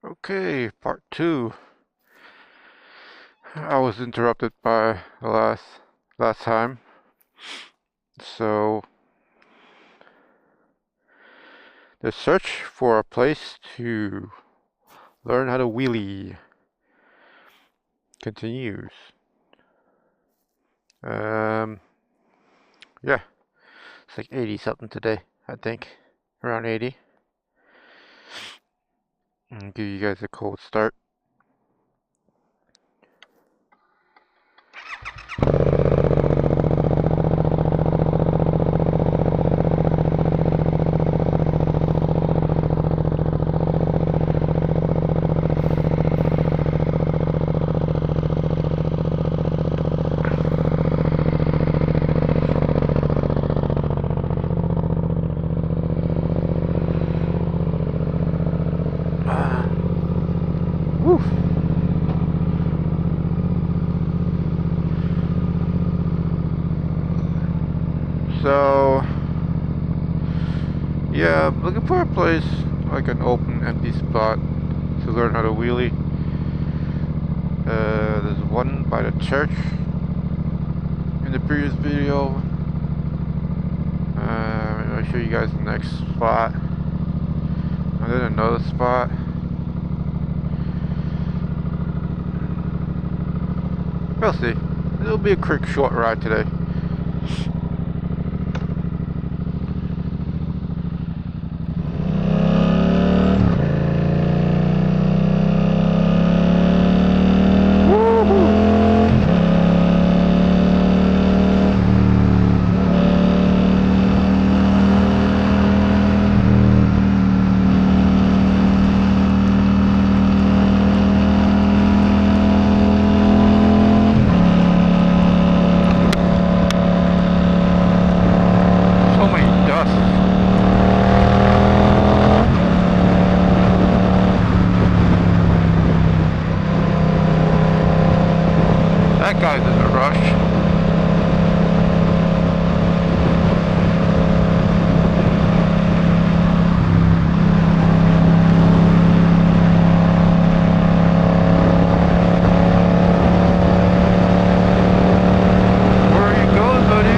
Okay, part two. I was interrupted by the last time. So the search for a place to learn how to wheelie continues. Um yeah, it's like 80 something today, I think. Around 80. I'll give you guys a cold start. Woo! So yeah, I'm looking for a place, like an open empty spot to learn how to wheelie. There's one by the church in the previous video. I'll show you guys the next spot. And then another spot. We'll see. It'll be a quick short ride today. That guy's in a rush. Where are you going, buddy?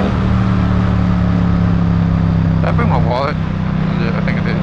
Did I bring my wallet? Yeah, I think I did.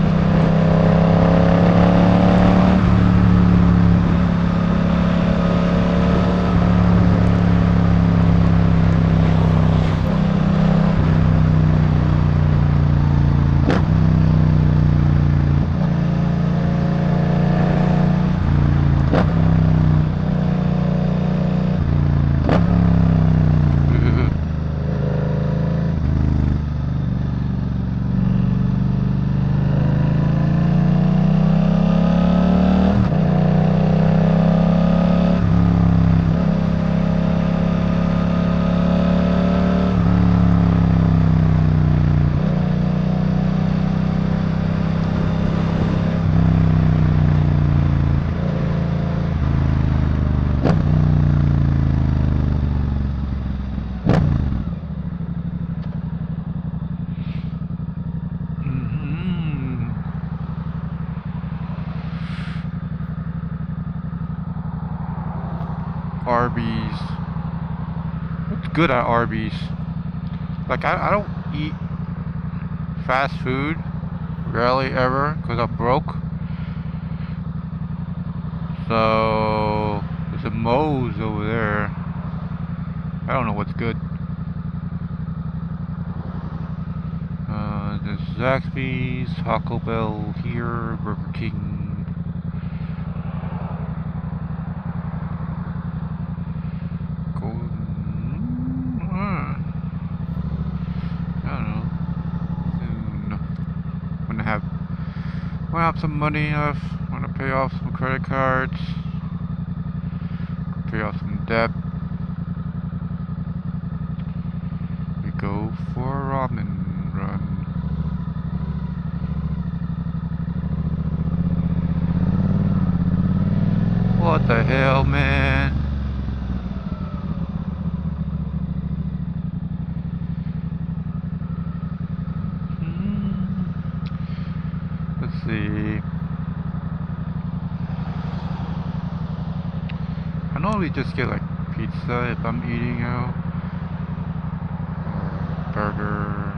Arby's. What's good at Arby's? Like, I don't eat fast food. Rarely ever, because I'm broke. So, there's a Moe's over there. I don't know what's good. There's Zaxby's, Taco Bell here, Burger King. I have some money left. I want to pay off some credit cards, pay off some debt. We go for a ramen run. What the hell, man? Let's see. normally just get like pizza if I'm eating out. Or burger.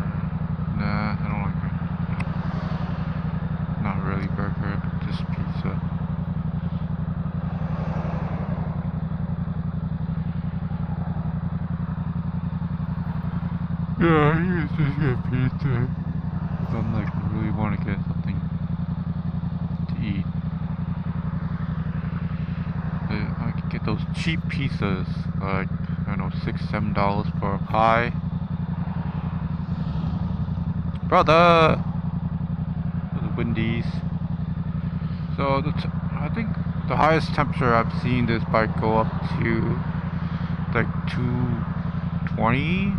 Nah, I don't like it. Not really burger, but just pizza. Yeah, I used to get pizza. If I'm like really want to get something to eat. I can get those cheap pizzas, like, I don't know, $6, $7 for a pie. Brother! The Wendy's. So, I think the highest temperature I've seen this bike go up to, like, 220.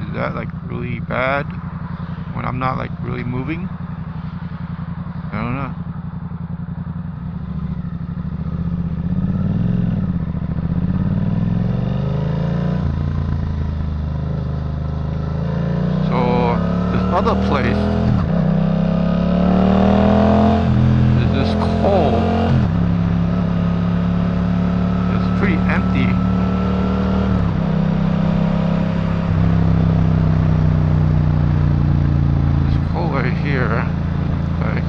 Is that, like, really bad? When I'm not, like, really moving? I don't know. Other place is this coal. It's pretty empty. This coal right here, like,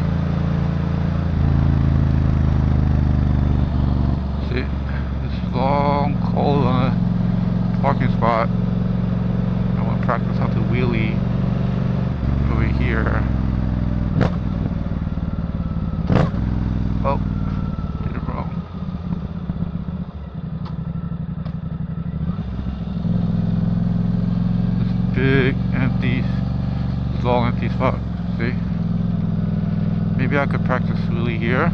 see, this long coal on a parking spot. I want to practice how to wheelie over here. Oh, did it wrong. This big empty, this long empty spot. See? Maybe I could practice wheelie here.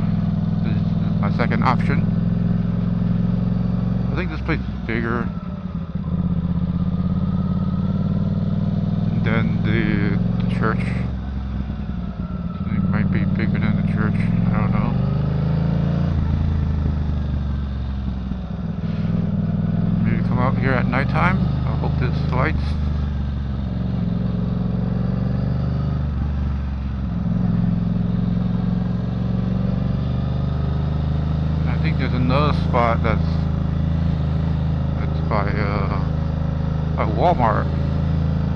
This is my second option. I think this place is bigger than the church. It might be bigger than the church. I don't know. Maybe come out here at nighttime. I hope this lights. And I think there's another spot that's by Walmart.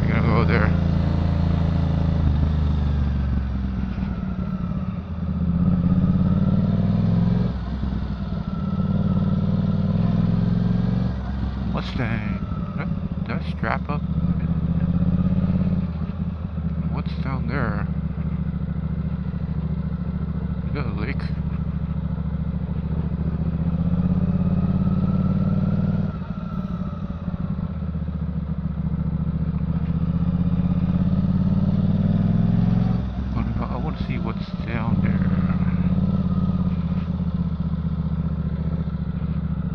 We're gonna go there. Mustang. Did I strap up? What's down there? Is that a lake? I want to see what's down there.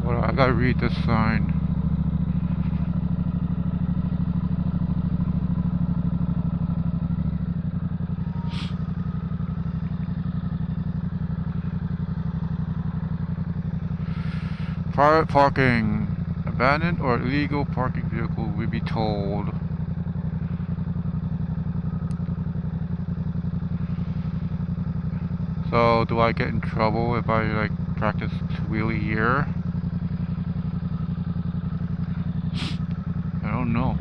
Well, I gotta read this sign. Private parking. Abandoned or illegal parking vehicle will be towed. So, do I get in trouble if I, like, practice wheelie here? I don't know.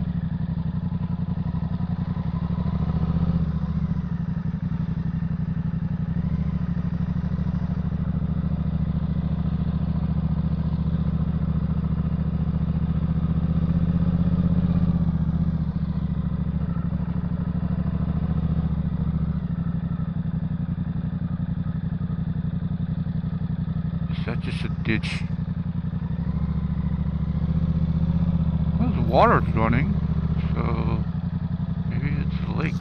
Is that just a ditch? Well, the water's running, so maybe it's a lake.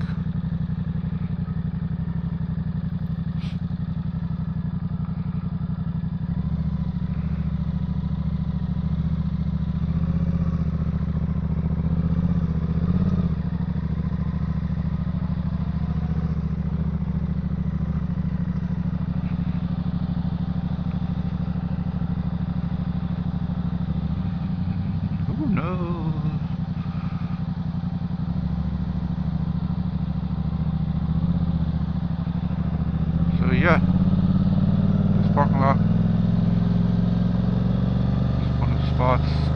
Who knows? thoughts.